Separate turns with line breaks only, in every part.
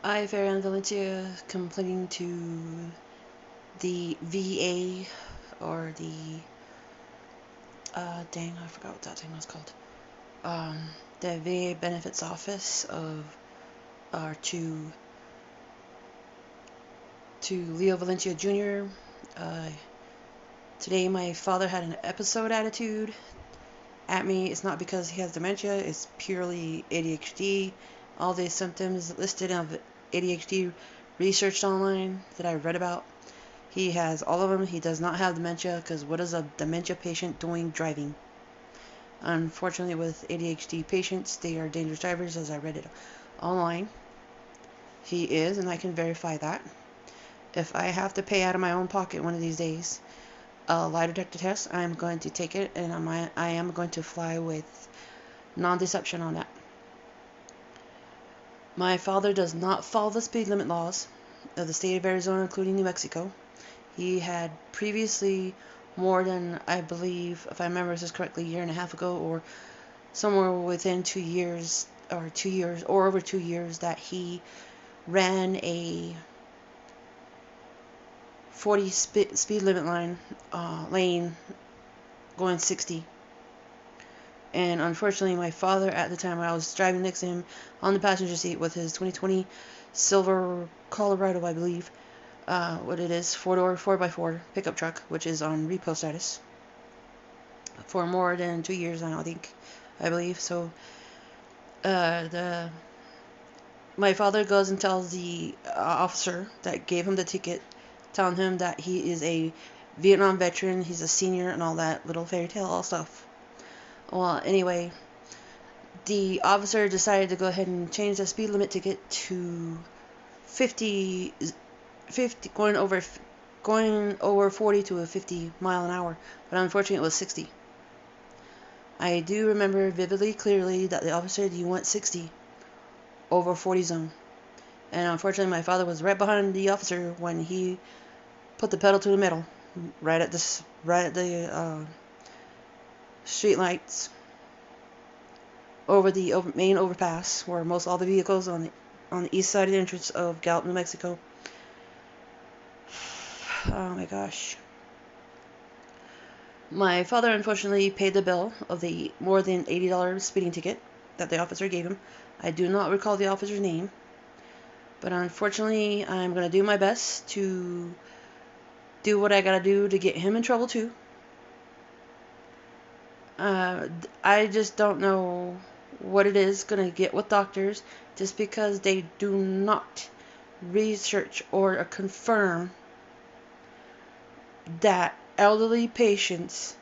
I, Farron Valencia, complaining to the VA or the dang, I forgot what that thing was called. Um, the VA benefits office of to Leo Valencia Jr. Uh, Today my father had an episode attitude at me. It's not because he has dementia. It's purely ADHD. All the symptoms listed of ADHD researched online that I read about. He has all of them. He does not have dementia because what is a dementia patient doing driving? Unfortunately, with ADHD patients, they are dangerous drivers, as I read it online. He is, and I can verify that. If I have to pay out of my own pocket one of these days a lie detector test, I'm going to take it, and I am going to fly with non-deception on that. My father does not follow the speed limit laws of the state of Arizona, including New Mexico. He had previously, more than, I believe, if I remember this correctly, a year and a half ago, or somewhere within 2 years, or over 2 years, that he ran a 40 speed limit lane going 60. And unfortunately, my father, at the time when I was driving next to him on the passenger seat with his 2020 silver Colorado, I believe, what it is, 4-door, 4x4 pickup truck, which is on repo status for more than 2 years now, I believe. So, my father goes and tells the officer that gave him the ticket, telling him that he is a Vietnam veteran, he's a senior, and all that little fairy tale all stuff. Well, anyway, the officer decided to go ahead and change the speed limit ticket to 50, going over 40 to a 50 mile an hour, but unfortunately it was 60. I do remember vividly clearly that the officer said, "You want 60 over 40 zone," and unfortunately my father was right behind the officer when he put the pedal to the metal, right at the street lights over the main overpass where most all the vehicles on the east side of the entrance of Gallup, New Mexico. Oh my gosh. My father unfortunately paid the bill of the more than $80 speeding ticket that the officer gave him. I do not recall the officer's name, but unfortunately I'm going to do my best to do what I got to do to get him in trouble too. I just don't know what it is going to get with doctors just because they do not research or confirm that elderly patients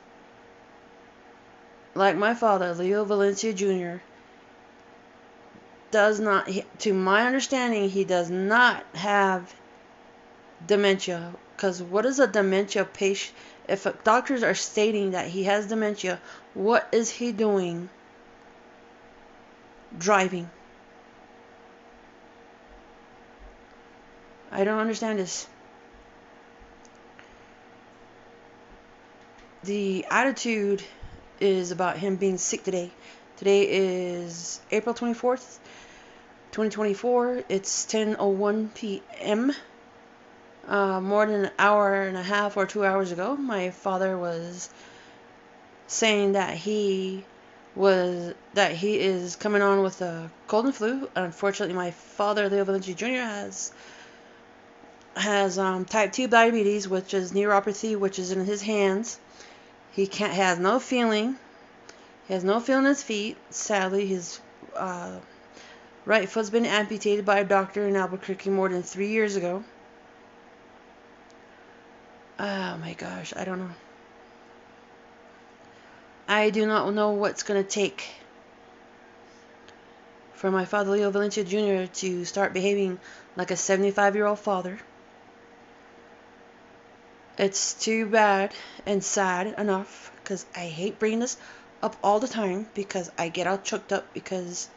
like my father, Leo Valencia Jr., does not, to my understanding, he does not have dementia. Because what is a dementia patient? If doctors are stating that he has dementia, what is he doing driving? I don't understand this. The attitude is about him being sick today. Today is April 24th, 2024. It's 10:01 p.m. More than an hour and a half or 2 hours ago, my father was saying that he is coming on with a cold and flu. Unfortunately, my father, Leo Valencia Jr., has type 2 diabetes, which is neuropathy, which is in his hands. He has no feeling. He has no feeling in his feet. Sadly, his right foot's been amputated by a doctor in Albuquerque more than 3 years ago. Oh my gosh, I don't know. I do not know what's going to take for my father, Leo Valencia Jr., to start behaving like a 75-year-old father. It's too bad and sad enough, because I hate bringing this up all the time, because I get all choked up, because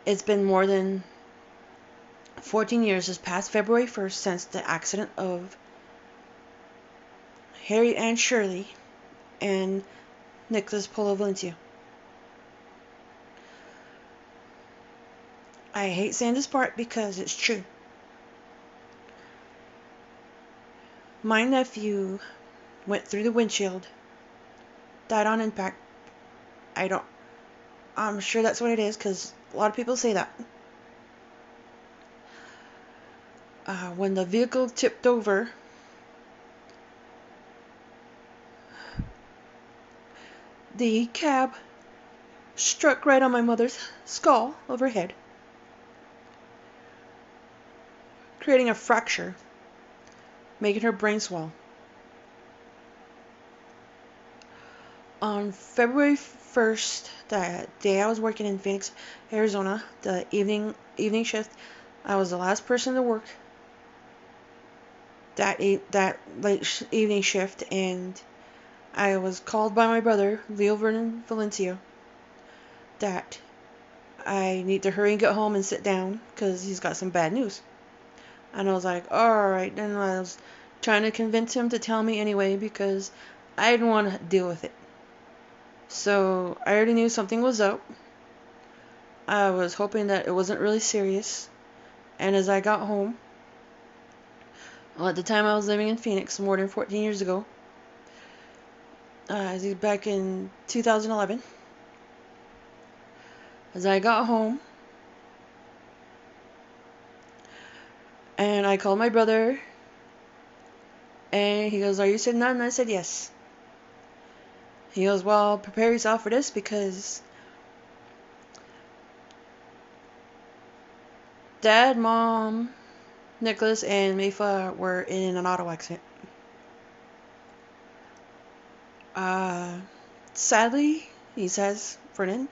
it's been more than 14 years this past February 1st since the accident of Harry and Shirley and Nicholas Polo Valencia. I hate saying this part because it's true. My nephew went through the windshield, died on impact. I'm sure that's what it is because a lot of people say that. When the vehicle tipped over, the cab struck right on my mother's skull of her head, creating a fracture, making her brain swell. On February 1st, the day I was working in Phoenix, Arizona, the evening shift, I was the last person to work that evening shift, and I was called by my brother, Leo Vernon Valencia, that I need to hurry and get home and sit down because he's got some bad news. And I was like, alright. And I was trying to convince him to tell me anyway because I didn't want to deal with it. So I already knew something was up. I was hoping that it wasn't really serious. And as I got home, well, at the time I was living in Phoenix more than 14 years ago, back in 2011, as I got home, and I called my brother, and he goes, "Are you sitting down?" And I said, "Yes." He goes, "Well, prepare yourself for this because Dad, Mom, Nicholas, and Mayfa were in an auto accident. Sadly," he says, "Vernon."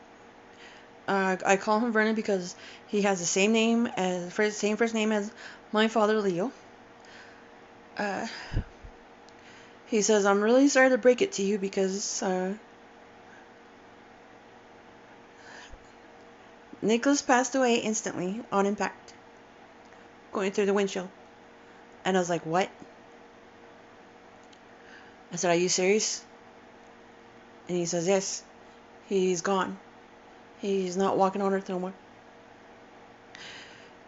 I call him Vernon because he has the same first name as my father, Leo. He says, "I'm really sorry to break it to you because Nicholas passed away instantly on impact, going through the windshield." And I was like, "What?" I said, "Are you serious?" And he says, "Yes, he's gone. He's not walking on earth no more."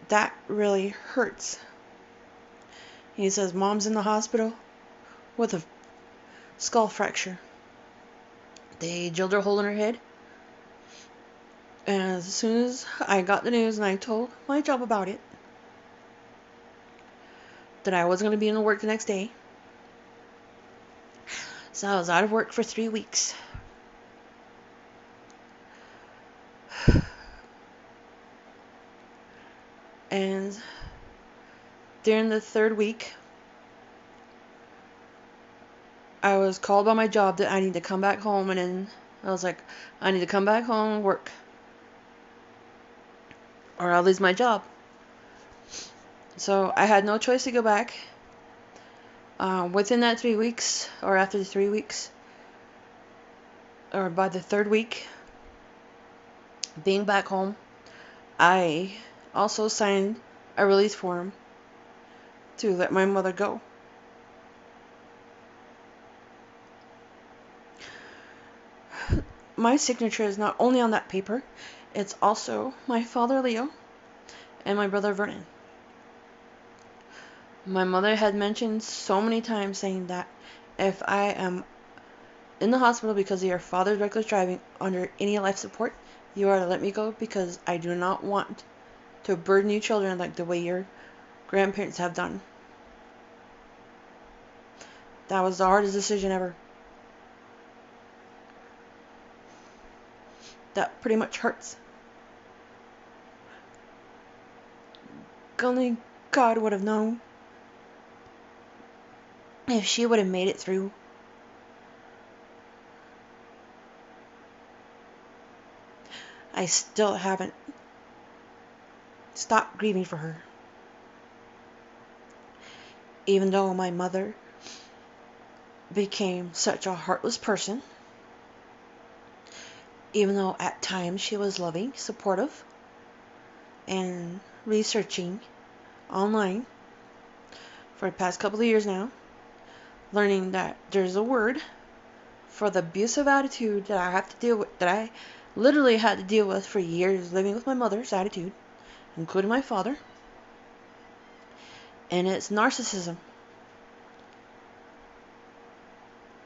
That really hurts. He says, "Mom's in the hospital with a skull fracture. They drilled a hole in her head." And as soon as I got the news and I told my job about it, that I wasn't going to be in work the next day, so I was out of work for 3 weeks. And during the 3rd week, I was called by my job that I need to come back home, and then I was like, I need to come back home and work, or I'll lose my job. So I had no choice to go back. Within that 3 weeks, or after the 3 weeks, or by the 3rd week, being back home, I also signed a release form to let my mother go. My signature is not only on that paper, it's also my father Leo and my brother Vernon. My mother had mentioned so many times saying that if I am in the hospital because of your father's reckless driving under any life support, you are to let me go because I do not want to burden you children like the way your grandparents have done. That was the hardest decision ever. That pretty much hurts. Only God would have known if she would have made it through. I still haven't stopped grieving for her. Even though my mother became such a heartless person, even though at times she was loving, supportive, and researching online for the past couple of years now, learning that there's a word for the abusive attitude that I have to deal with, that I literally had to deal with for years living with my mother's attitude, including my father, and it's narcissism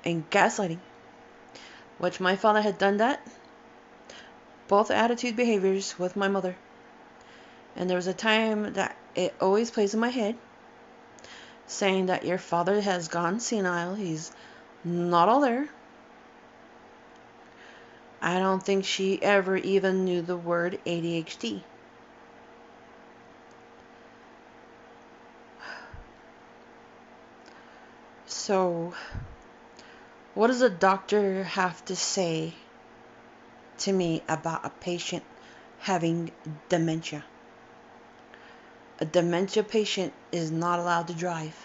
and gaslighting, which my father had done that, both attitude behaviors with my mother. And there was a time that it always plays in my head, saying that your father has gone senile, he's not all there. I don't think she ever even knew the word ADHD. So, what does a doctor have to say to me about a patient having dementia? A dementia patient is not allowed to drive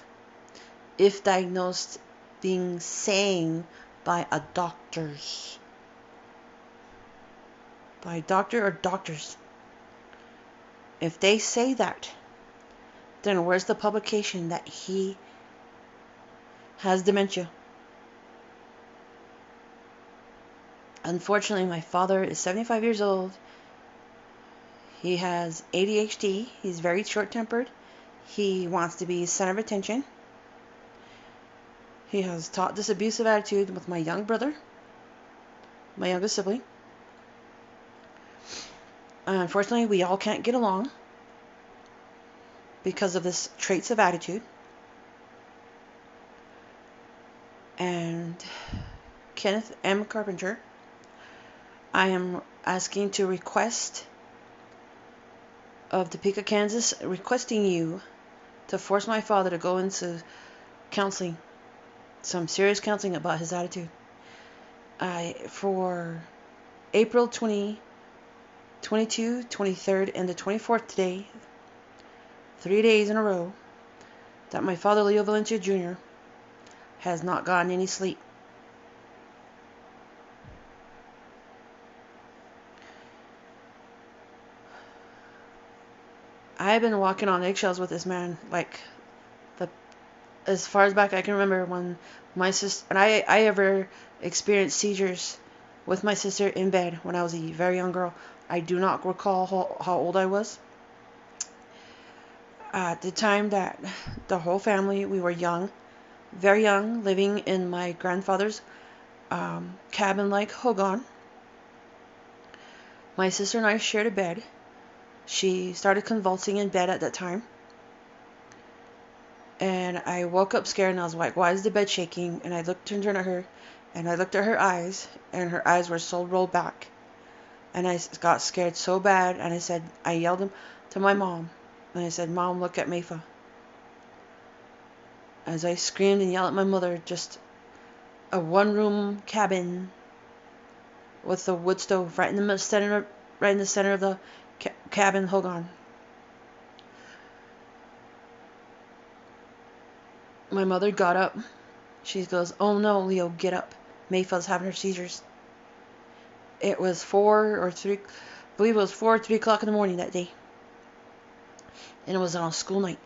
if diagnosed being sane by a doctor's. By a doctor or doctors. If they say that, then where's the publication that he has dementia? Unfortunately, my father is 75 years old. He has ADHD. He's very short-tempered. He wants to be center of attention. He has taught this abusive attitude with my young brother, my youngest sibling. Unfortunately, we all can't get along because of this traits of attitude. And Kenneth M. Carpenter, I am asking to request of Topeka, Kansas, requesting you to force my father to go into counseling, some serious counseling about his attitude. For April 20, 22, 23rd, and the 24th today, 3 days in a row, that my father, Leo Valencia Jr., has not gotten any sleep. I've been walking on eggshells with this man, like, as far as back I can remember, when my sister and I ever experienced seizures with my sister in bed when I was a very young girl. I do not recall how old I was. At the time that the whole family, we were young, very young, living in my grandfather's cabin-like hogan. My sister and I shared a bed. She started convulsing in bed at that time. And I woke up scared, and I was like, why is the bed shaking? And I turned at her, and I looked at her eyes, and her eyes were so rolled back. And I got scared so bad, and I yelled to my mom, and I said, Mom, look at Mayfa. As I screamed and yelled at my mother, just a one-room cabin with a wood stove right in the center of the cabin hogan. My mother got up. She goes, oh no, Leo, get up. Mayfa's having her seizures. It was 4 or 3, I believe it was 4 or 3 o'clock in the morning that day. And it was on a school night.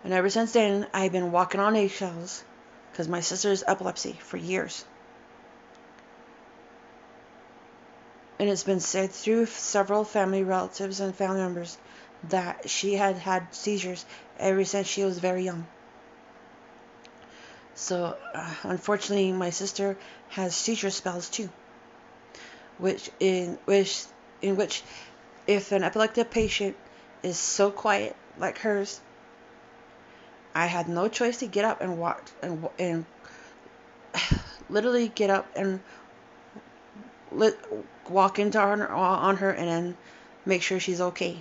And ever since then, I've been walking on eggshells because my sister has epilepsy for years. And it's been said through several family relatives and family members that she had seizures ever since she was very young. So, unfortunately, my sister has seizure spells too, in which if an epileptic patient is so quiet like hers, I had no choice to get up and walk and literally get up and walk into on her and then make sure she's okay.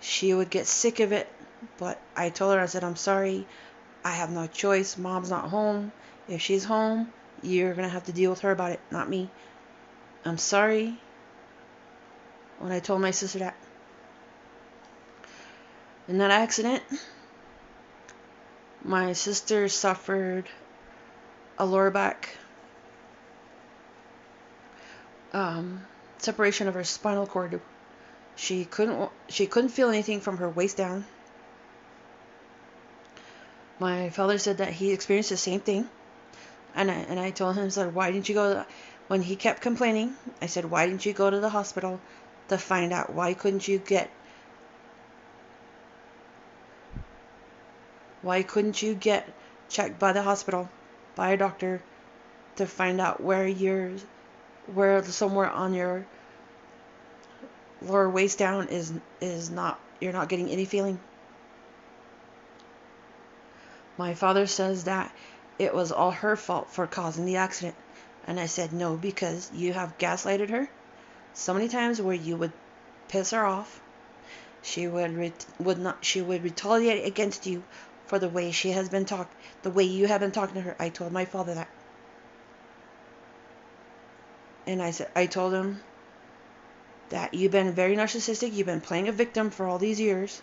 She would get sick of it, but I told her, I said, I'm sorry, I have no choice. Mom's not home. If she's home, you're going to have to deal with her about it, not me. I'm sorry. When I told my sister that. In that accident, my sister suffered a lower back separation of her spinal cord. She couldn't feel anything from her waist down. My father said that he experienced the same thing, and I told him, said, why didn't you go When he kept complaining, I said, why didn't you go to the hospital to find out? Why couldn't you get checked by the hospital, by a doctor, to find out where somewhere on your lower waist down is not, you're not getting any feeling? My father says that it was all her fault for causing the accident. And I said, no, because you have gaslighted her so many times where you would piss her off. She would retaliate against you for the way the way you have been talking to her. I told my father that. And I told him that you've been very narcissistic. You've been playing a victim for all these years.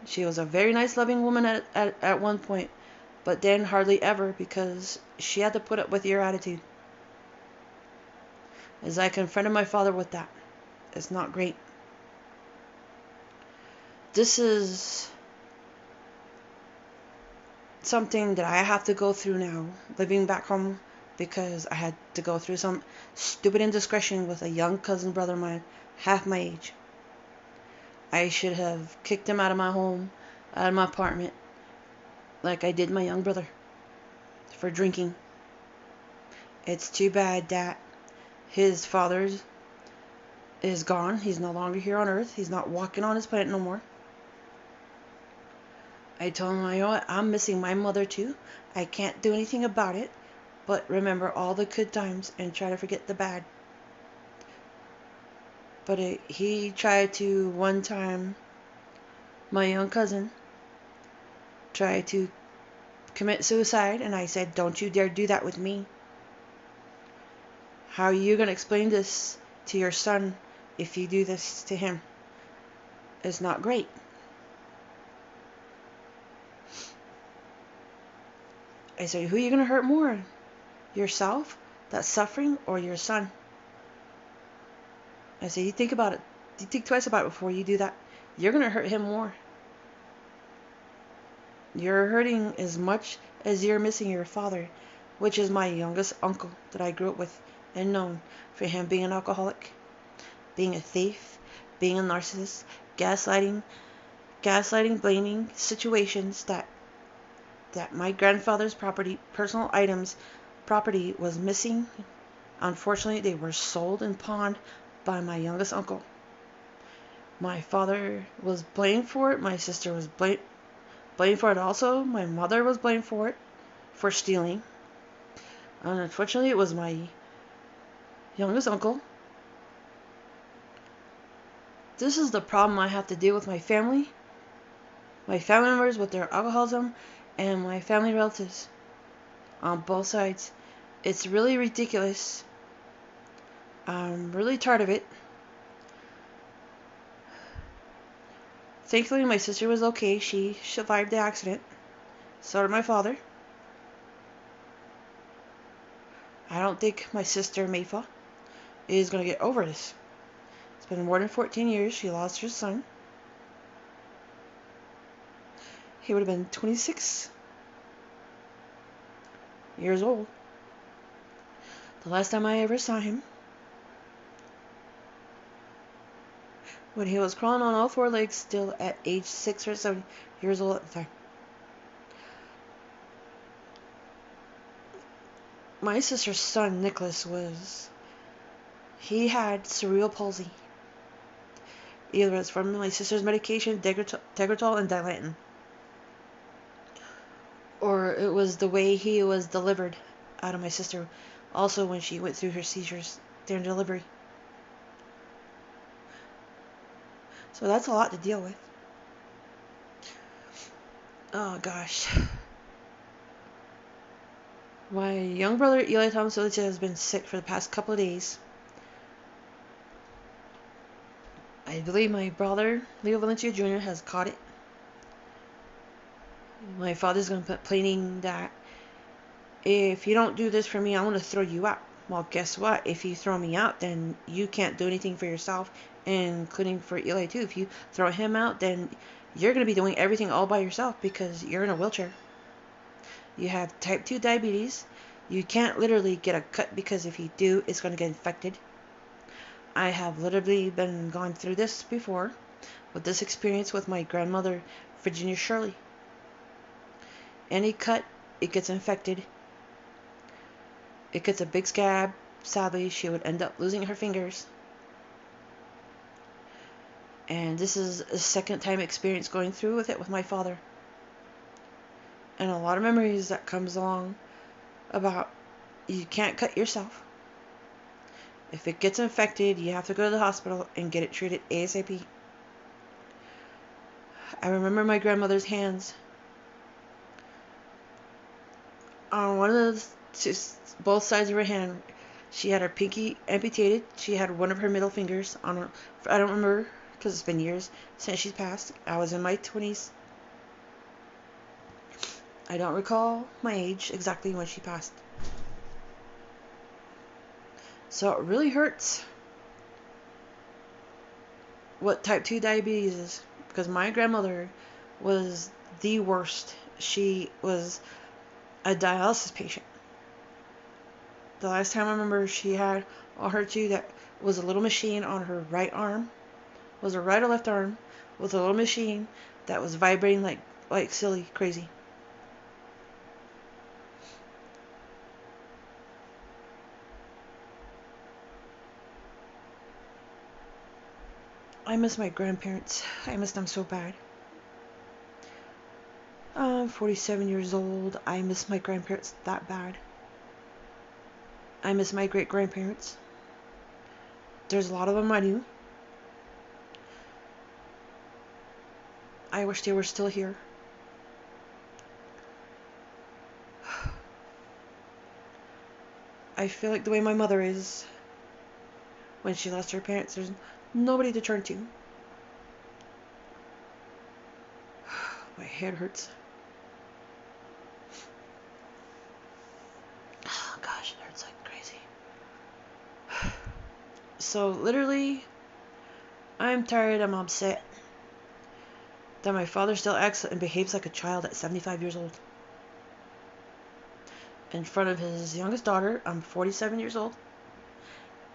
She was a very nice, loving woman at one point, but then hardly ever, because she had to put up with your attitude. As I confronted my father with that. It's not great. This is something that I have to go through now, living back home, because I had to go through some stupid indiscretion with a young cousin brother of mine, half my age. I should have kicked him out of my home, out of my apartment, like I did my young brother, for drinking. It's too bad that his father is gone. He's no longer here on earth. He's not walking on his planet no more. I told him, you know what, I'm missing my mother too. I can't do anything about it, but remember all the good times and try to forget the bad. But he tried to, one time, my young cousin tried to commit suicide, and I said, don't you dare do that with me. How are you going to explain this to your son if you do this to him? It's not great. I said, who are you going to hurt more? Yourself, that's suffering, or your son? I said, you think about it. You think twice about it before you do that. You're going to hurt him more. You're hurting as much as you're missing your father, which is my youngest uncle that I grew up with and known for him being an alcoholic, being a thief, being a narcissist, gaslighting, blaming situations that my grandfather's personal items, property was missing. Unfortunately, they were sold and pawned by my youngest uncle. My father was blamed for it. My sister was blamed for it also. My mother was blamed for it, for stealing. And unfortunately, it was my youngest uncle. This is the problem I have to deal with my family members with their alcoholism, and my family relatives on both sides. It's really ridiculous. I'm really tired of it. Thankfully, my sister was okay. She survived the accident. So did my father. I don't think my sister, Mayfa, is going to get over this. It's been more than 14 years. She lost her son. He would have been 26 years old the last time I ever saw him, when he was crawling on all four legs, still at age 6 or 7 years old at the time. My sister's son, Nicholas, he had cerebral palsy. Either it's from my sister's medication, Tegretol and Dilantin, or it was the way he was delivered out of my sister, also when she went through her seizures during delivery. So that's a lot to deal with. Oh gosh. My young brother Eli Thomas has been sick for the past couple of days. I believe my brother Leo Valencia Jr. has caught it. My father's going to put complaining that if you don't do this for me, I'm going to throw you out. Well, guess what? If you throw me out, then you can't do anything for yourself, including for Eli too. If you throw him out, then you're going to be doing everything all by yourself because you're in a wheelchair. You have type 2 diabetes. You can't literally get a cut because if you do, it's going to get infected. I have literally been gone through this before with this experience with my grandmother, Virginia Shirley. Any cut, it gets infected. It gets a big scab. Sadly, she would end up losing her fingers. And this is a second time experience going through with it with my father. And a lot of memories that comes along about you can't cut yourself. If it gets infected, you have to go to the hospital and get it treated ASAP. I remember my grandmother's hands. On one of both sides of her hand, she had her pinky amputated. She had one of her middle fingers on her. I don't remember because it's been years since she's passed. I was in my 20s. I don't recall my age exactly when she passed. So it really hurts what type 2 diabetes is, because my grandmother was the worst. She was a dialysis patient. The last time I remember she had on her too, that was a little machine on her right arm. Was her right or left arm with a little machine that was vibrating like silly, crazy. I miss my grandparents. I miss them so bad. I'm 47 years old. I miss my grandparents that bad. I miss my great-grandparents. There's a lot of them I knew. I wish they were still here. I feel like the way my mother is when she lost her parents. There's nobody to turn to. My head hurts. Oh gosh, it hurts like crazy. So literally, I'm tired, I'm upset that my father still acts and behaves like a child at 75 years old. In front of his youngest daughter, I'm 47 years old.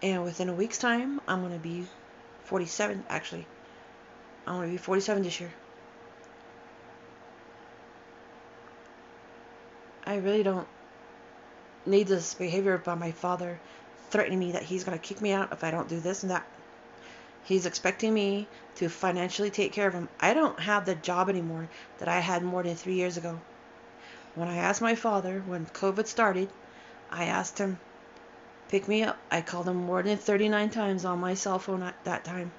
And within a week's time, I'm going to be 47, actually. I'm going to be 47 this year. I really don't need this behavior by my father threatening me that he's going to kick me out if I don't do this and that. He's expecting me to financially take care of him. I don't have the job anymore that I had more than 3 years ago. When I asked my father, when COVID started, I asked him, pick me up. I called him more than 39 times on my cell phone at that time.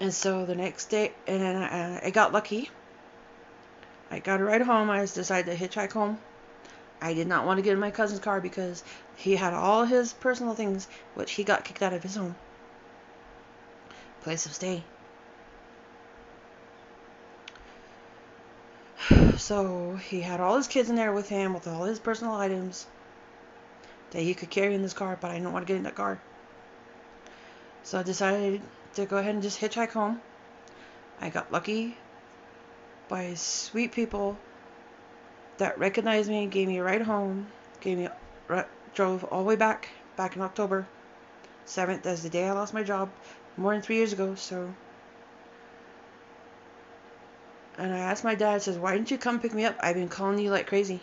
And so the next day, and then I got lucky. I got a ride home. I decided to hitchhike home. I did not want to get in my cousin's car because he had all his personal things, which he got kicked out of his home. Place of stay. So he had all his kids in there with him with all his personal items that he could carry in this car, but I didn't want to get in that car. So I decided to go ahead and just hitchhike home. I got lucky by sweet people that recognized me, gave me a ride home, drove all the way back in October 7th. That's the day I lost my job more than 3 years ago. So, and I asked my dad, says, why didn't you come pick me up? I've been calling you like crazy.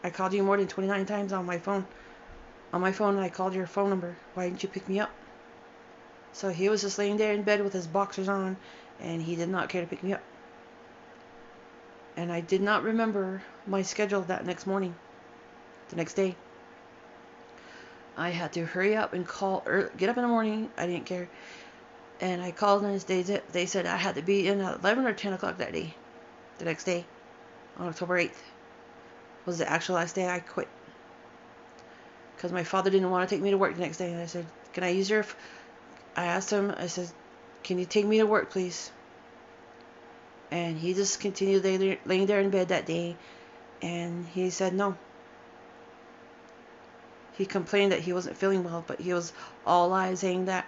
I called you more than 29 times on my phone. On my phone, I called your phone number. Why didn't you pick me up? So he was just laying there in bed with his boxers on, and he did not care to pick me up. And I did not remember my schedule that next morning, the next day. I had to hurry up and get up in the morning. I didn't care. And I called and they said I had to be in at 11 or 10 o'clock that day, the next day, on October 8th. Was the actual last day I quit. Because my father didn't want to take me to work the next day. And I said, can I use your... I asked him, I said, can you take me to work, please? And he just continued laying there in bed that day. And he said no. He complained that he wasn't feeling well, but he was all lies, saying that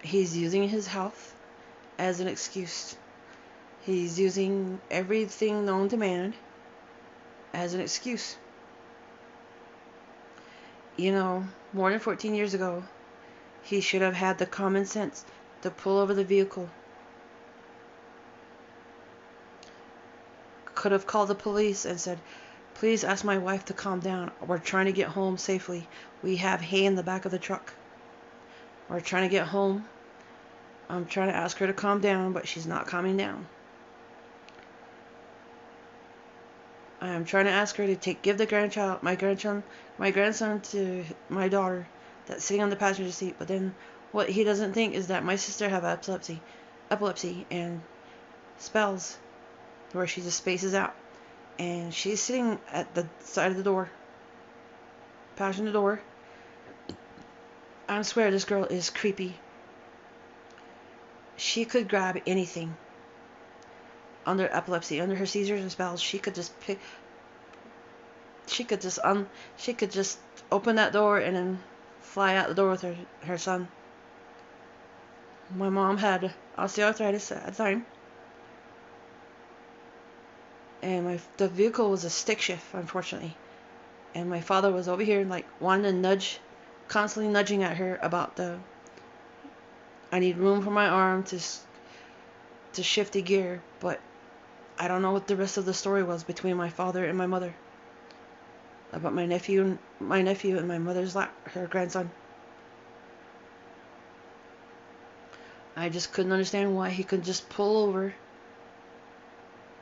he's using his health as an excuse. He's using everything known to man as an excuse. You know, more than 14 years ago, he should have had the common sense to pull over the vehicle. Could have called the police and said, "Please ask my wife to calm down. We're trying to get home safely. We have hay in the back of the truck. We're trying to get home. I'm trying to ask her to calm down, but she's not calming down. I'm trying to ask her to give my grandson to my daughter that's sitting on the passenger seat. But then what he doesn't think is that my sister have epilepsy and spells where she just spaces out. And she's sitting at the side of the door, passenger door. I swear this girl is creepy. She could grab anything. Under epilepsy, under her seizures and spells, she could just open that door and then fly out the door with her son. My mom had osteoarthritis at the time, and the vehicle was a stick shift, unfortunately. And my father was over here like wanting to constantly nudging at her about I need room for my arm to shift the gear, but I don't know what the rest of the story was between my father and my mother about my nephew and my mother's her grandson. I just couldn't understand why he could just pull over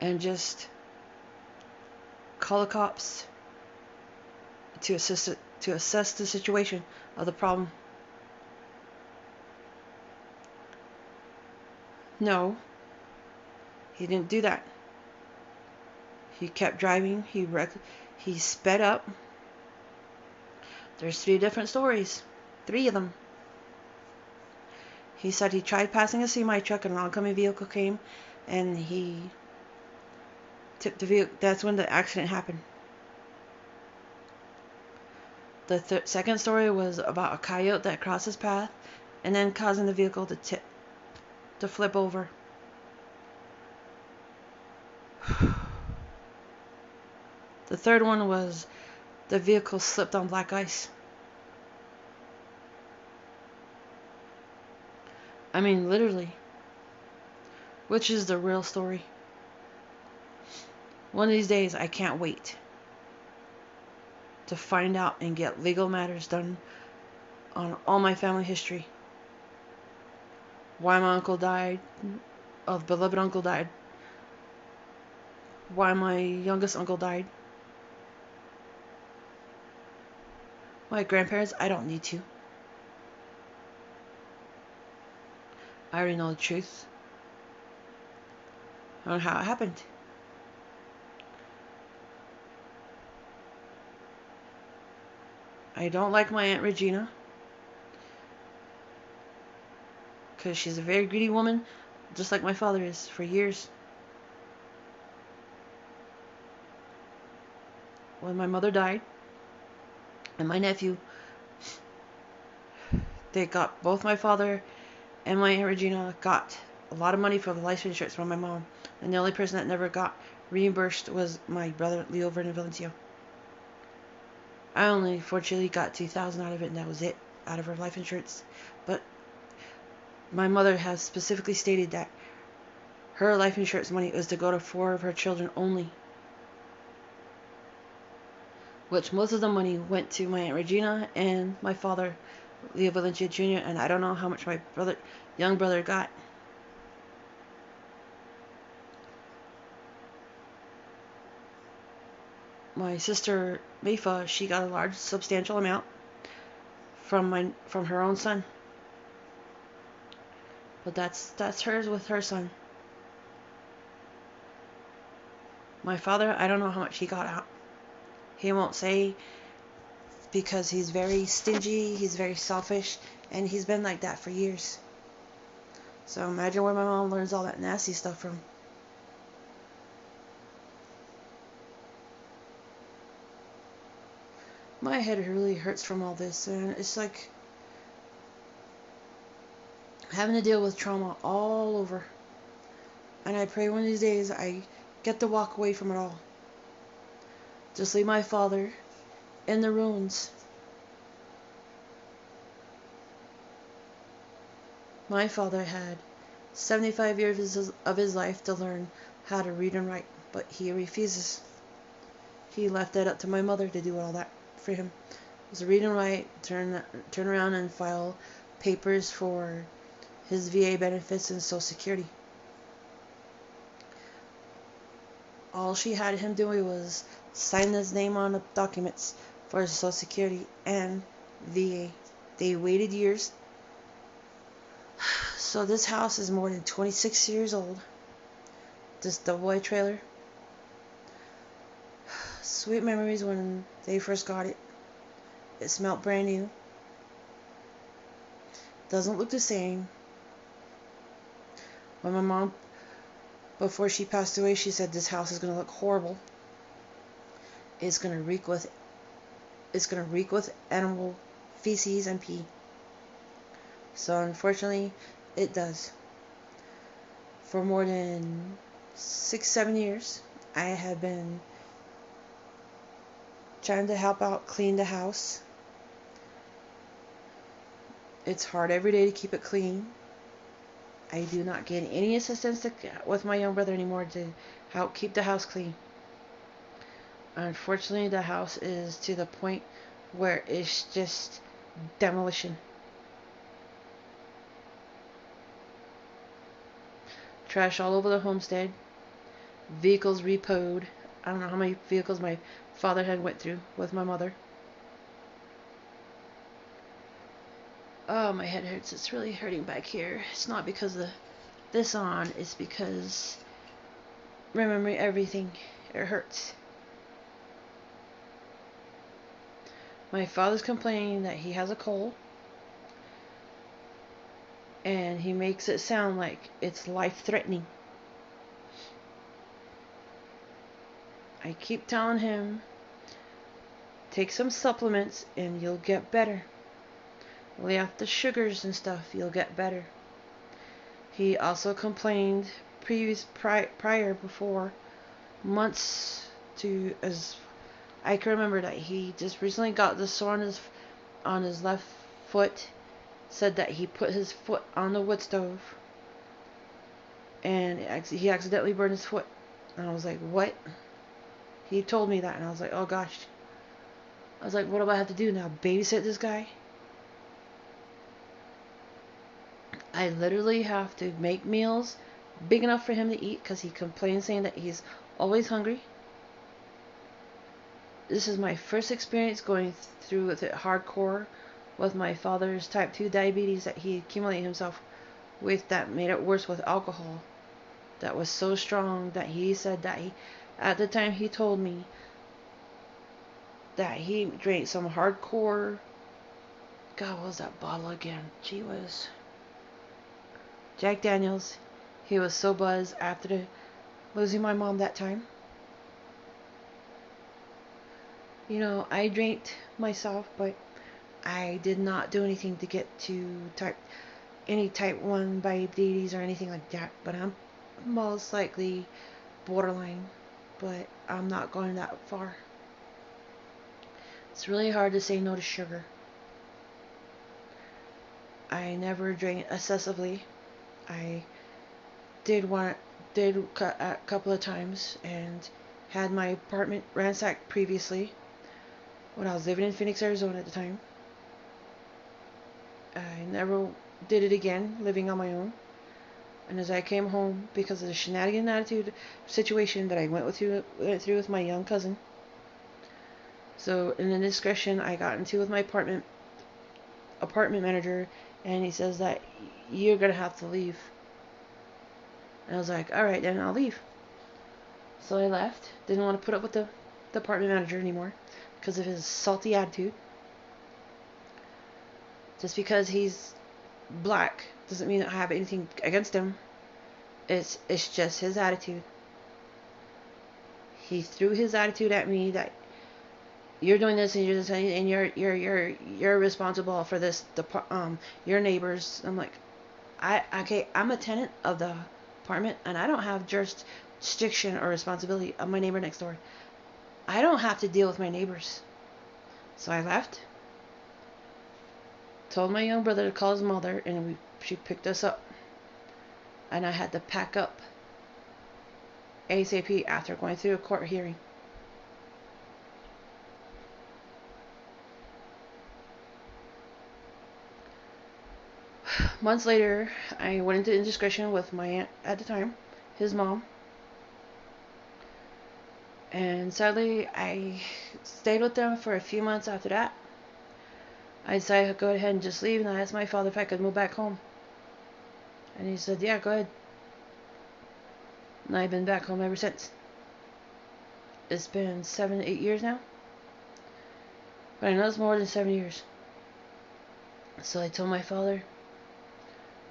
and just call the cops to assess the situation of the problem. No, he didn't do that. He kept driving. He sped up. There's 3 different stories. 3 of them. He said he tried passing a semi-truck and an oncoming vehicle came and he tipped the vehicle. That's when the accident happened. The second story was about a coyote that crossed his path and then causing the vehicle to flip over. The third one was the vehicle slipped on black ice. I mean, literally. Which is the real story? One of these days, I can't wait to find out and get legal matters done on all my family history. Why my beloved uncle died. Why my youngest uncle died. My grandparents, I don't need to. I already know the truth on how it happened. I don't like my Aunt Regina because she's a very greedy woman, just like my father is for years. When my mother died and my nephew, they got both my father and my Aunt Regina got a lot of money for the life insurance from my mom, and the only person that never got reimbursed was my brother Leo Vernon Valencio. I only fortunately got $2,000 out of it, and that was it out of her life insurance. But my mother has specifically stated that her life insurance money was to go to 4 of her children only, which most of the money went to my Aunt Regina and my father Leo Valencia Jr., and I don't know how much my young brother got. My sister Mayfa, she got a large, substantial amount from her own son. But that's hers with her son. My father, I don't know how much he got out. He won't say because he's very stingy, he's very selfish, and he's been like that for years. So imagine where my mom learns all that nasty stuff from. My head really hurts from all this, and it's like having to deal with trauma all over. And I pray one of these days I get to walk away from it all. Just leave my father in the ruins. My father had 75 years of his life to learn how to read and write, but he refuses. He left that up to my mother to do all that for him. It was to read and write, turn around and file papers for his VA benefits and Social Security. All she had him doing was sign his name on the documents for his Social Security and VA. They waited years. So this house is more than 26 years old. This double-wide trailer. Sweet memories when they first got it. It smelled brand new. Doesn't look the same. When my mom, before she passed away, she said this house is going to look horrible. It's going to reek with animal feces and pee. So unfortunately, it does. For more than 6-7 years, I have been trying to help out clean the house. It's hard every day to keep it clean. I do not get any assistance with my young brother anymore to help keep the house clean. Unfortunately, the house is to the point where it's just demolition. Trash all over the homestead. Vehicles repoed. I don't know how many vehicles my father had went through with my mother. Oh, my head hurts. It's really hurting back here. It's not because of this on. It's because remembering everything. It hurts. My father's complaining that he has a cold. And he makes it sound like it's life-threatening. I keep telling him, take some supplements and you'll get better. Lay off the sugars and stuff, you'll get better. He also complained before, months to, as I can remember, that he just recently got the sore on his left foot. Said that he put his foot on the wood stove and he accidentally burned his foot. And I was like, what? He told me that and I was like, oh gosh. I was like, what do I have to do now? Babysit this guy? I literally have to make meals big enough for him to eat because he complains saying that he's always hungry. This is my first experience going through with it hardcore with my father's type 2 diabetes that he accumulated himself with, that made it worse with alcohol. That was so strong that he said that at the time he told me that he drank some hardcore, God, what was that bottle again? Gee whiz. Jack Daniels. He was so buzzed after losing my mom that time. You know, I drank myself, but I did not do anything to get to type 1 diabetes or anything like that, but I'm most likely borderline, but I'm not going that far. It's really hard to say no to sugar. I never drank excessively. I did cut a couple of times and had my apartment ransacked previously when I was living in Phoenix, Arizona at the time. I never did it again, living on my own. And as I came home, because of the shenanigan attitude situation that I went through with my young cousin, so in an indiscretion I got into with my apartment manager, and he says that you're gonna have to leave. And I was like, all right, then I'll leave. So I left. Didn't want to put up with the apartment manager anymore because of his salty attitude. Just because he's black doesn't mean I have anything against him. It's just his attitude. He threw his attitude at me that you're doing this and you're responsible for this. Your neighbors. I'm like, I'm a tenant of the apartment, and I don't have jurisdiction or responsibility of my neighbor next door. I don't have to deal with my neighbors. So I left, told my young brother to call his mother, and she picked us up. And I had to pack up ASAP after going through a court hearing. Months later, I went into indiscretion with my aunt at the time, his mom. And sadly, I stayed with them for a few months after that. I decided to go ahead and just leave, and I asked my father if I could move back home. And he said, yeah, go ahead. And I've been back home ever since. It's been 7, 8 years now. But I know it's more than 7 years. So I told my father,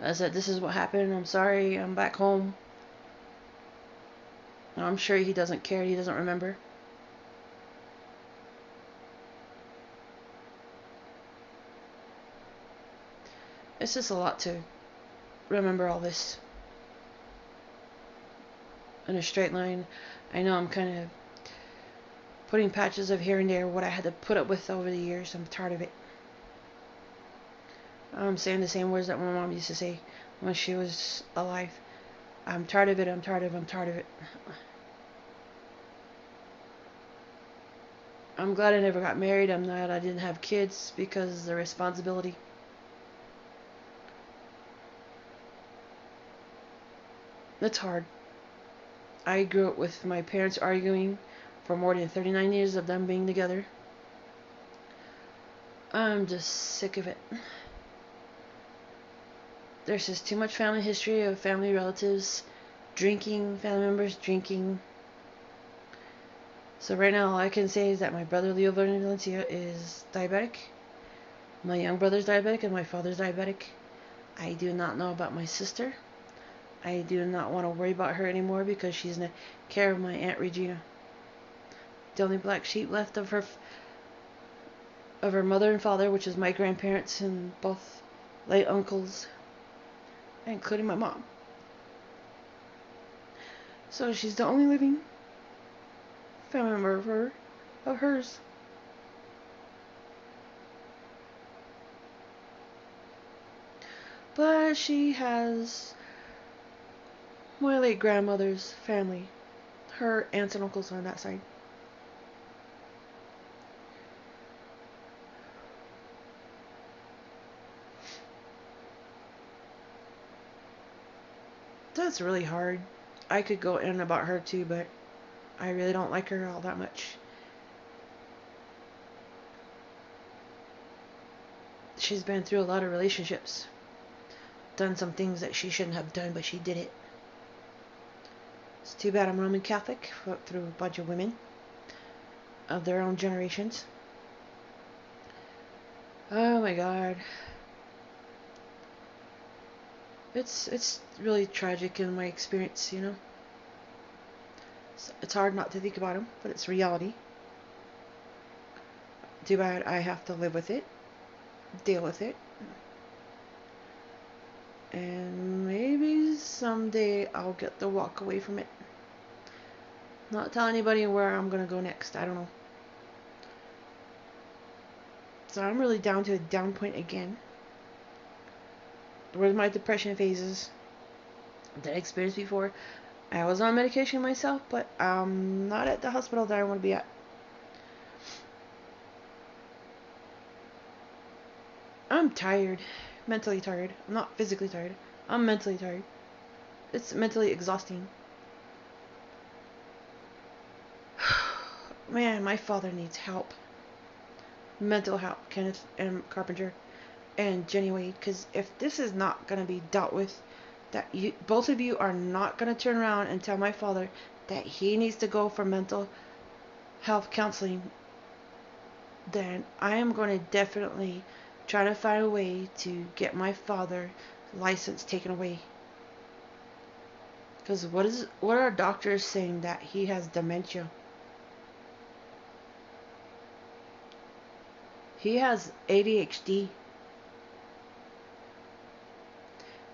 I said, this is what happened. I'm sorry. I'm back home. I'm sure he doesn't care. He doesn't remember. It's just a lot to remember all this in a straight line. I know I'm kind of putting patches of here and there what I had to put up with over the years. I'm tired of it. I'm saying the same words that my mom used to say when she was alive. I'm tired of it. I'm tired of it. I'm tired of it. I'm glad I never got married. I'm glad I didn't have kids because of the responsibility. It's hard. I grew up with my parents arguing for more than 39 years of them being together. I'm just sick of it. There's just too much family history of family relatives drinking, family members drinking. So right now all I can say is that my brother Leo Valencia is diabetic. My young brother's diabetic and my father's diabetic. I do not know about my sister. I do not want to worry about her anymore because she's in the care of my Aunt Regina. The only black sheep left of her mother and father, which is my grandparents and both late uncles, including my mom. So she's the only living family member of hers. But she has my late grandmother's family, her aunts and uncles on that side. That's really hard. I could go in about her too, but I really don't like her all that much. She's been through a lot of relationships. Done some things that she shouldn't have done, but she did it. It's too bad I'm Roman Catholic through a bunch of women of their own generations. Oh my God. It's really tragic in my experience, you know. It's hard not to think about them, but it's reality. Too bad I have to live with it, deal with it. And maybe someday I'll get to walk away from it. Not tell anybody where I'm gonna go next. I don't know. So I'm really down to a down point again. With my depression phases that I experienced before. I was on medication myself, but I'm not at the hospital that I want to be at. I'm tired. Mentally tired. I'm not physically tired. I'm mentally tired. It's mentally exhausting. Man, my father needs help. Mental help, Kenneth and Carpenter and Jenny Wade, because if this is not going to be dealt with, that you both of you are not going to turn around and tell my father that he needs to go for mental health counseling, then I am going to definitely try to find a way to get my father's license taken away. Because what are doctors saying? That he has dementia. He has ADHD.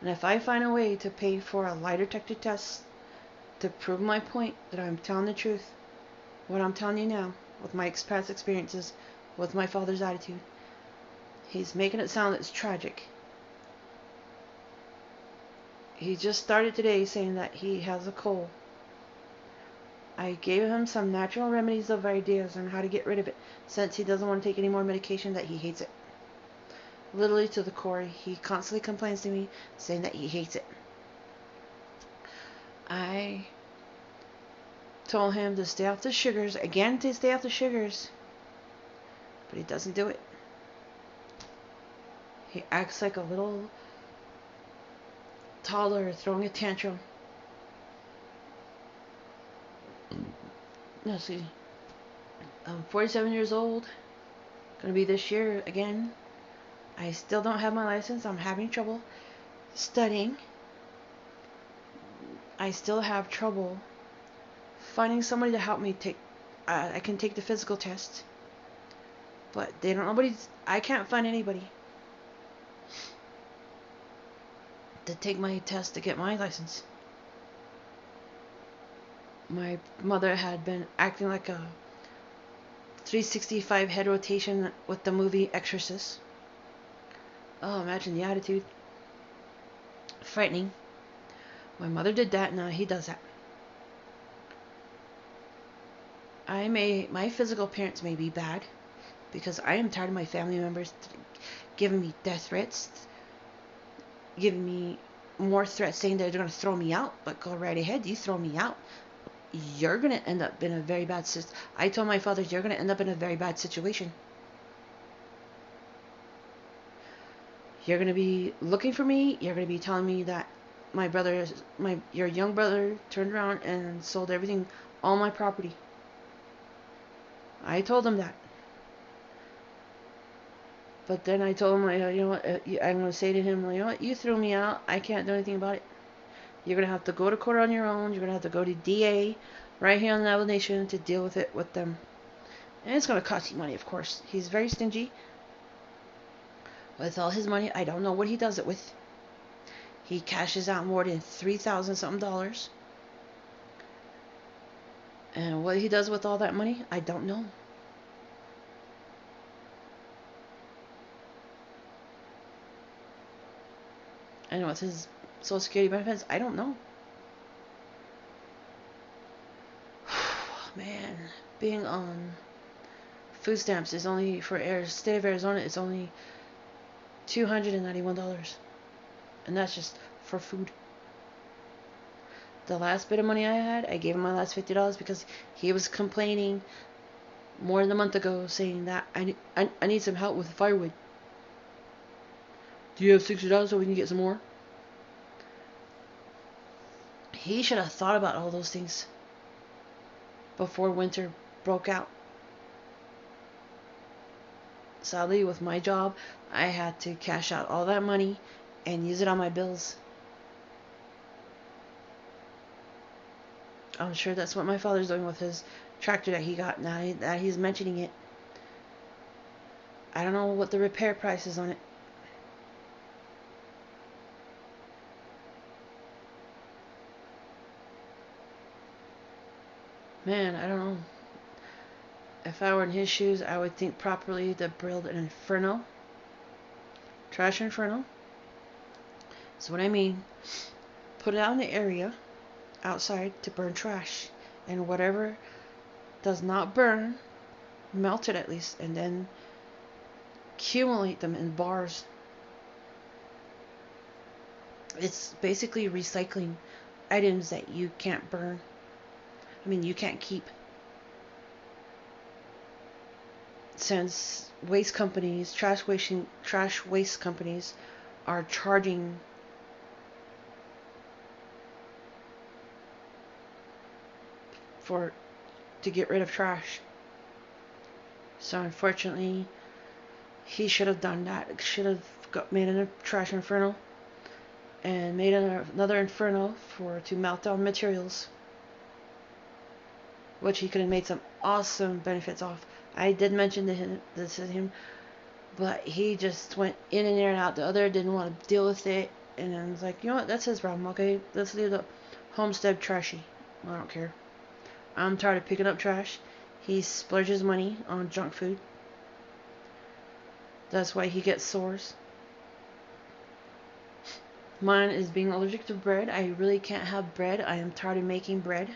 And if I find a way to pay for a lie detector test to prove my point that I'm telling the truth, what I'm telling you now, with my past experiences, with my father's attitude, he's making it sound it's tragic. He just started today saying that he has a cold. I gave him some natural remedies of ideas on how to get rid of it, since he doesn't want to take any more medication, that he hates it. Literally to the core, he constantly complains to me, saying that he hates it. I told him to stay off the sugars, again to stay off the sugars, but he doesn't do it. He acts like a little toddler throwing a tantrum. No, see, I'm 47 years old, gonna be this year again. I still don't have my license. I'm having trouble studying. I still have trouble finding somebody to help me take. I can take the physical test, but they don't. I can't find anybody to take my test to get my license. My mother had been acting like a 365 head rotation with the movie Exorcist. Oh, imagine the attitude. Frightening. My mother did that, now he does that. My physical appearance may be bad, because I am tired of my family members giving me death threats, giving me more threats saying that they're going to throw me out. But go right ahead, you throw me out, you're going to end up in a very bad situation. I told my father, you're going to end up in a very bad situation. You're going to be looking for me. You're going to be telling me that your young brother turned around and sold everything, all my property. I told him that. But then I told him, you know what, I'm going to say to him, you know what, you threw me out. I can't do anything about it. You're going to have to go to court on your own. You're going to have to go to DA right here on the Navajo Nation to deal with it with them. And it's going to cost you money, of course. He's very stingy with all his money. I don't know what he does it with. He cashes out more than $3,000 something. And what he does with all that money, I don't know. And with his Social Security benefits, I don't know. Man, being on food stamps is only, for state of Arizona, it's only $291. And that's just for food. The last bit of money I had, I gave him my last $50 because he was complaining more than a month ago, saying that I need some help with firewood. Do you have $60 so we can get some more? He should have thought about all those things before winter broke out. Sadly, with my job, I had to cash out all that money and use it on my bills. I'm sure that's what my father's doing with his tractor that he got, now that he's mentioning it. I don't know what the repair price is on it. Man, I don't know. If I were in his shoes, I would think properly to build an inferno. Trash inferno. So what I mean, put it out in the area outside to burn trash. And whatever does not burn, melt it at least. And then accumulate them in bars. It's basically recycling items that you can't burn. You can't keep. Since waste companies, trash waste companies are charging to get rid of trash. So unfortunately, he should have done that. Should have made a trash inferno and made another inferno to melt down materials, which he could have made some awesome benefits off. I did mention this to him, but he just went in and out. The other didn't want to deal with it. And I was like, you know what, that's his problem, okay? Let's leave the homestead trashy. I don't care. I'm tired of picking up trash. He splurges money on junk food. That's why he gets sores. Mine is being allergic to bread. I really can't have bread. I am tired of making bread.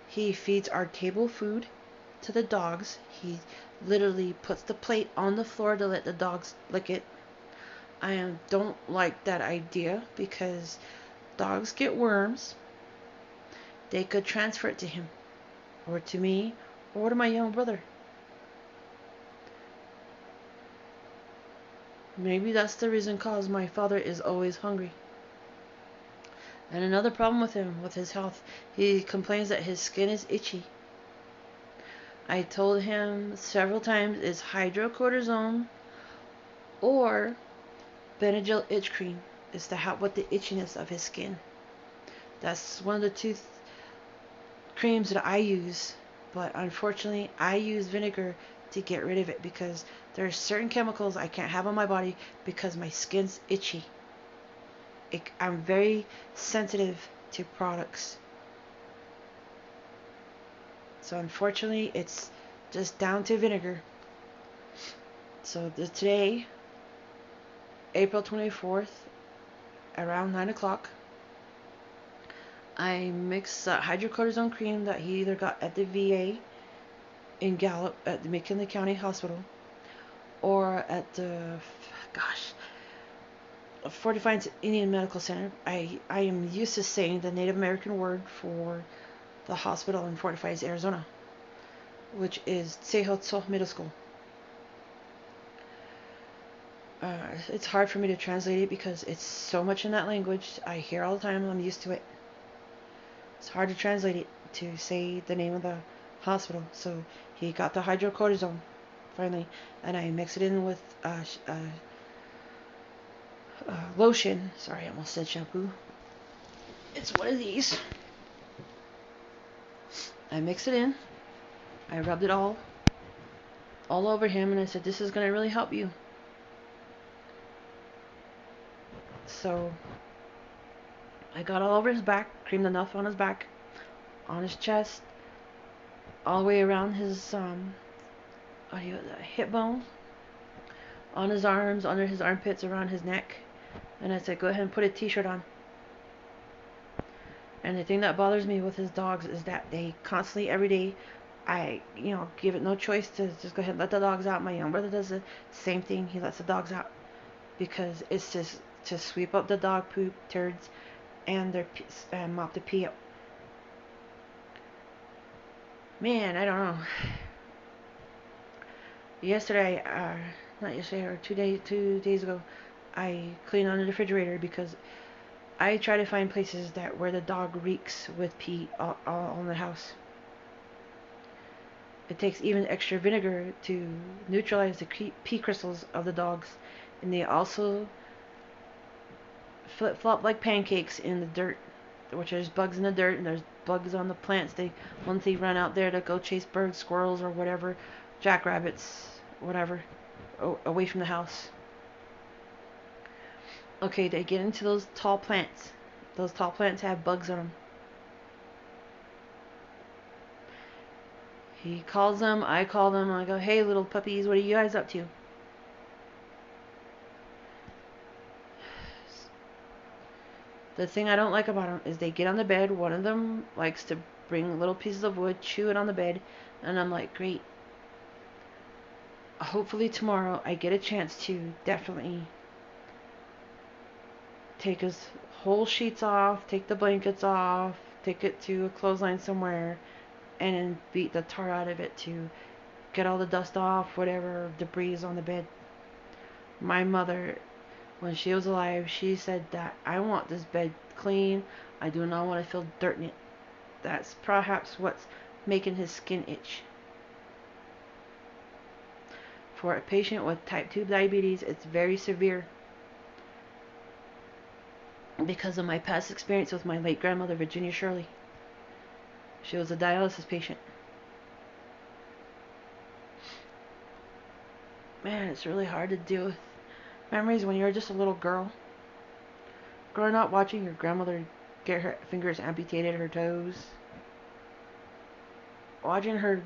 He feeds our table food to the dogs. He literally puts the plate on the floor to let the dogs lick it. I don't like that idea because dogs get worms. They could transfer it to him, or to me, or to my young brother. Maybe that's the reason cause my father is always hungry. And another problem with him, with his health, he complains that his skin is itchy. I told him several times it's hydrocortisone or Benadryl itch cream is to help with the itchiness of his skin. That's one of the two creams that I use, but unfortunately I use vinegar to get rid of it because there are certain chemicals I can't have on my body because my skin's itchy. I'm very sensitive to products. So unfortunately it's just down to vinegar. So today, April 24th, around 9 o'clock, I mix hydrocortisone cream that he either got at the VA in Gallup at the McKinley County Hospital or at the, 45 Indian Medical Center. I am used to saying the Native American word for the hospital in Fort Defiance, Arizona, which is Tsehotso Middle School. It's hard for me to translate it because it's so much in that language. I hear all the time. I'm used to it. It's hard to translate it to say the name of the hospital. So he got the hydrocortisone finally, and I mix it in with lotion. Sorry, I almost said shampoo. It's one of these. I mix it in. I rubbed it all over him, and I said, this is going to really help you. So I got all over his back, creamed enough on his back, on his chest, all the way around his hip bone, on his arms, under his armpits, around his neck. And I said, go ahead and put a t-shirt on. And the thing that bothers me with his dogs is that they constantly, every day, I give it no choice to just go ahead and let the dogs out. My young brother does the same thing. He lets the dogs out because it's just to sweep up the dog poop, turds, and mop the pee up. Man, I don't know. Yesterday, not yesterday, or 2 days ago, I cleaned on the refrigerator because I try to find places where the dog reeks with pee all in the house. It takes even extra vinegar to neutralize the pee crystals of the dogs, and they also flip-flop like pancakes in the dirt, which there's bugs in the dirt and there's bugs on the plants. Once they run out there to go chase birds, squirrels, or whatever, jackrabbits, whatever, away from the house. Okay, they get into those tall plants. Those tall plants have bugs on them. He calls them, I call them, and I go, hey little puppies, what are you guys up to? The thing I don't like about them is they get on the bed. One of them likes to bring little pieces of wood, chew it on the bed, and I'm like, great. Hopefully tomorrow I get a chance to definitely take his whole sheets off, take the blankets off, take it to a clothesline somewhere, and then beat the tar out of it to get all the dust off, whatever debris is on the bed. My mother, when she was alive, she said that I want this bed clean. I do not want to feel dirt in it. That's perhaps what's making his skin itch. For a patient with type 2 diabetes, it's very severe. Because of my past experience with my late grandmother, Virginia Shirley. She was a dialysis patient. Man, it's really hard to deal with memories when you're just a little girl. Growing up watching your grandmother get her fingers amputated, her toes, watching her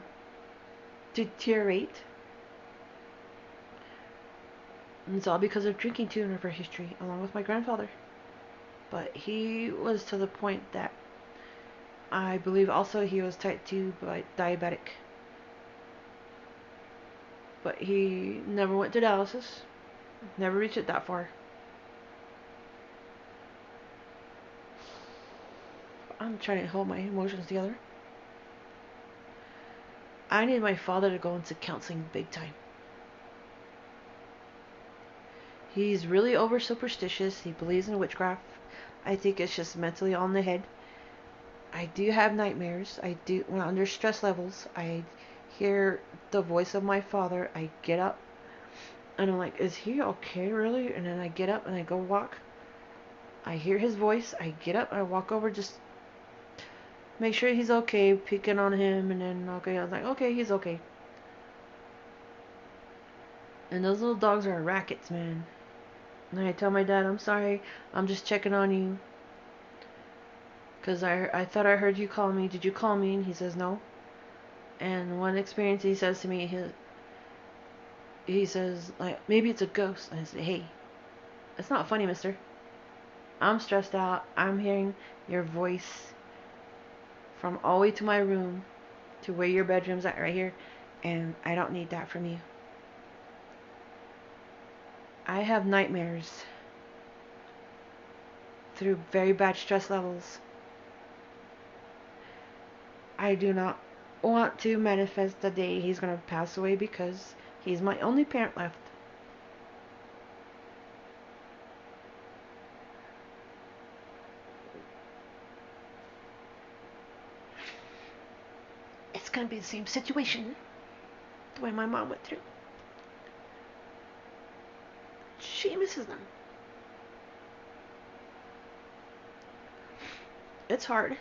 deteriorate. And it's all because of drinking too of her history, along with my grandfather. But he was to the point that I believe also he was type 2 diabetic. But he never went to dialysis, never reached it that far. I'm trying to hold my emotions together. I need my father to go into counseling big time. He's really over superstitious. He believes in witchcraft. I think it's just mentally on the head. I do have nightmares. I do, when under stress levels, I hear the voice of my father. I get up and I'm like, is he okay really? And then I get up and I go walk. I hear his voice. I get up and I walk over, just make sure he's okay, picking on him, and then okay, I was like, okay, he's okay. And those little dogs are rackets, man. And I tell my dad, I'm sorry, I'm just checking on you. Because I thought I heard you call me. Did you call me? And he says, no. And one experience he says to me, he says, like, maybe it's a ghost. And I say, hey, it's not funny, mister. I'm stressed out. I'm hearing your voice from all the way to my room to where your bedroom's at right here. And I don't need that from you. I have nightmares through very bad stress levels. I do not want to manifest the day he's going to pass away because he's my only parent left. It's going to be the same situation the way my mom went through. She misses them. It's hard.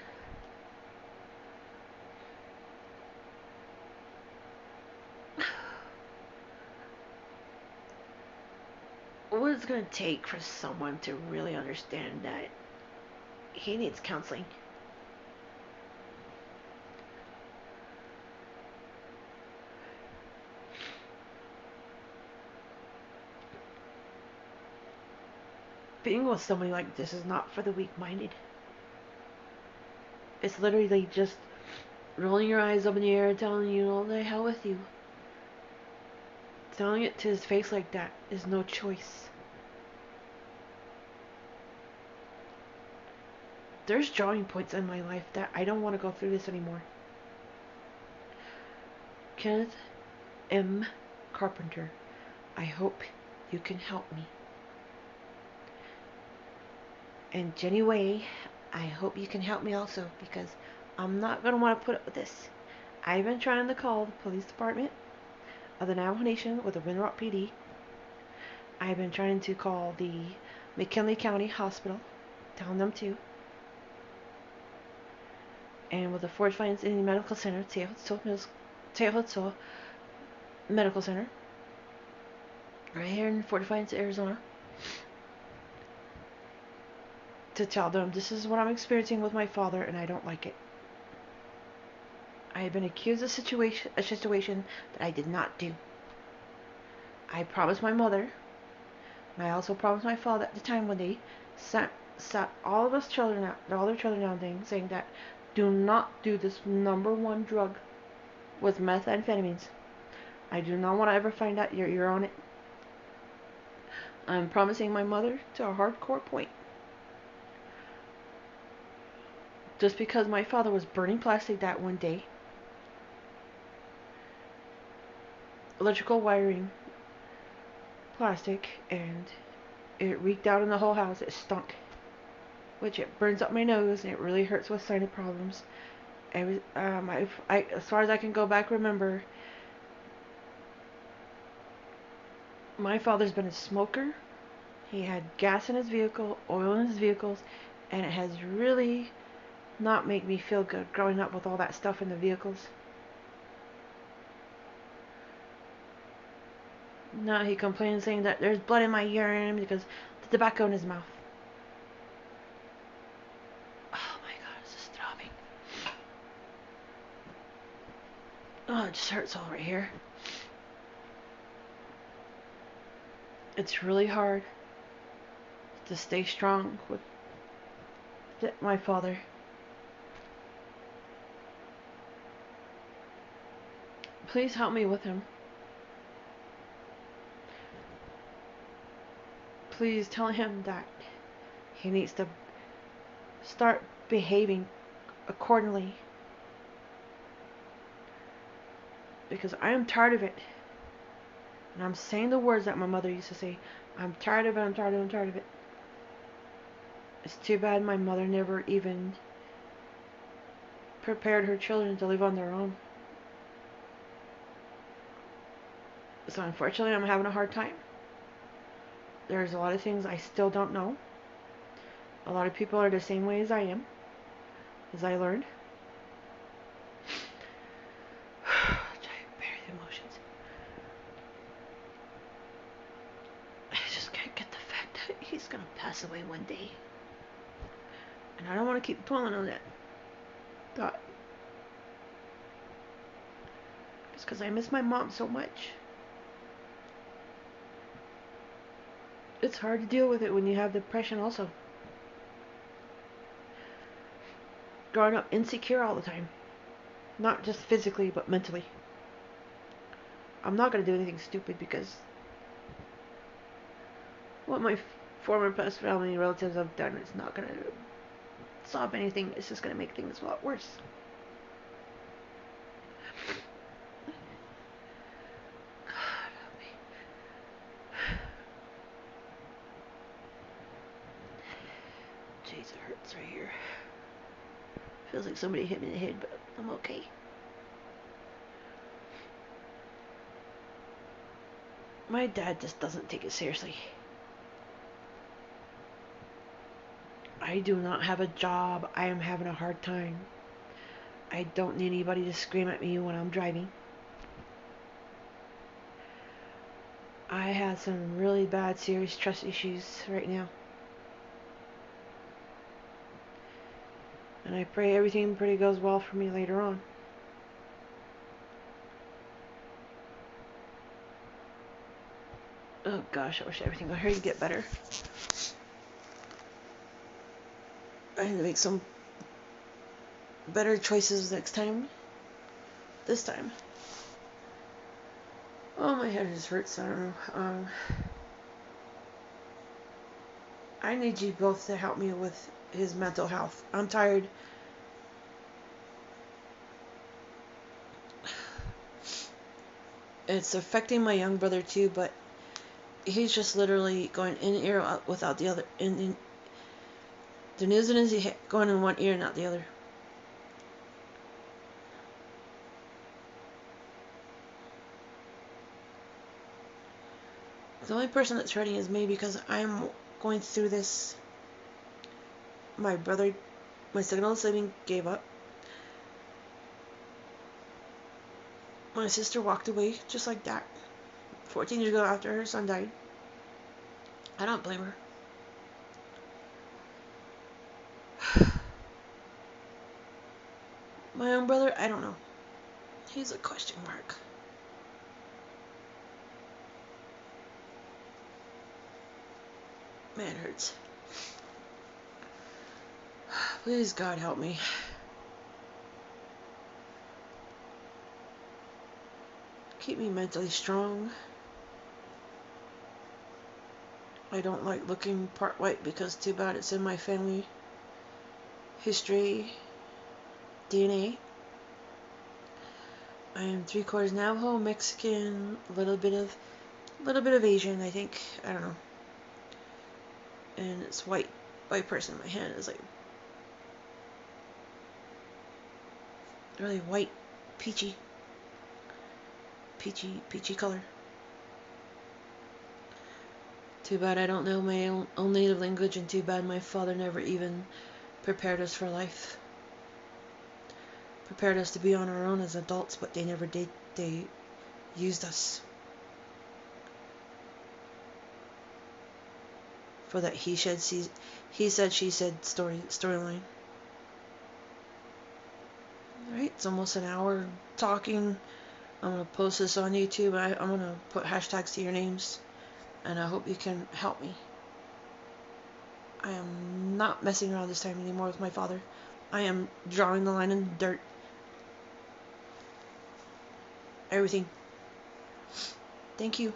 What it's going to take for someone to really understand that he needs counseling. Being with somebody like this is not for the weak-minded. It's literally just rolling your eyes up in the air and telling you, oh, the hell with you. Telling it to his face like that is no choice. There's drawing points in my life that I don't want to go through this anymore. Kenneth M. Carpenter, I hope you can help me. And Jenny Way, I hope you can help me also, because I'm not going to want to put up with this. I've been trying to call the police department of the Navajo Nation with the Winrock PD. I've been trying to call the McKinley County Hospital, telling them to. And with the Fort Defiance Indian Medical Center, Teohotso Medical Center, right here in Fort Defiance, Arizona, to tell them this is what I'm experiencing with my father and I don't like it. I have been accused of a situation that I did not do. I promised my mother, and I also promised my father at the time when they sat all of us children out, all their children down thing, saying that do not do this #1 drug with methamphetamines. I do not want to ever find out you're on it. I'm promising my mother to a hardcore point. Just because my father was burning plastic that one day, electrical wiring, plastic, and it reeked out in the whole house. It stunk, which it burns up my nose and it really hurts with sinus problems. As far as I can go back, remember, my father's been a smoker. He had gas in his vehicle, oil in his vehicles, and it has really not made me feel good growing up with all that stuff in the vehicles. Now he complains saying that there's blood in my urine because the tobacco in his mouth. it just hurts all right here. It's really hard to stay strong with my father. Please help me with him. Please tell him that he needs to start behaving accordingly. Because I am tired of it. And I'm saying the words that my mother used to say. I'm tired of it, I'm tired of it, I'm tired of it. It's too bad my mother never even prepared her children to live on their own. So unfortunately, I'm having a hard time. There's a lot of things I still don't know. A lot of people are the same way as I am, as I learned. Try to bury the emotions. I just can't get the fact that he's gonna pass away one day. And I don't want to keep dwelling on that thought. Just because I miss my mom so much. It's hard to deal with it when you have depression also. Growing up insecure all the time. Not just physically, but mentally. I'm not going to do anything stupid because what my former past family and relatives have done is not going to solve anything. It's just going to make things a lot worse. God help me. Jeez, it hurts right here. Feels like somebody hit me in the head, but I'm okay. My dad just doesn't take it seriously. I do not have a job. I am having a hard time. I don't need anybody to scream at me when I'm driving. I have some really bad, serious trust issues right now. And I pray everything pretty goes well for me later on. Oh gosh, I wish everything would hurry and get better. I need to make some better choices next time. This time. Oh, my head just hurts. I don't know. I need you both to help me with his mental health. I'm tired. It's affecting my young brother too, but he's just literally going in an ear out without the other. The news is going in one ear and not the other. The only person that's hurting is me because I'm going through this. My brother, my second oldest sibling, gave up. My sister walked away just like that 14 years ago after her son died. I don't blame her. My own brother, I don't know. He's a question mark. Man, it hurts. Please, God, help me. Keep me mentally strong. I don't like looking part white because too bad it's in my family history, DNA. I am 3/4 Navajo, Mexican, a little bit of Asian, I think. I don't know. And it's white person. My hand is like really white, peachy color. Too bad I don't know my own native language, and too bad my father never even prepared us for life. Prepared us to be on our own as adults, but they never did. They used us for that he said, she said storyline. Alright, it's almost an hour talking I'm going to post this on YouTube. I'm going to put hashtags to your names. And I hope you can help me. I am not messing around this time anymore with my father. I am drawing the line in the dirt. Everything. Thank you.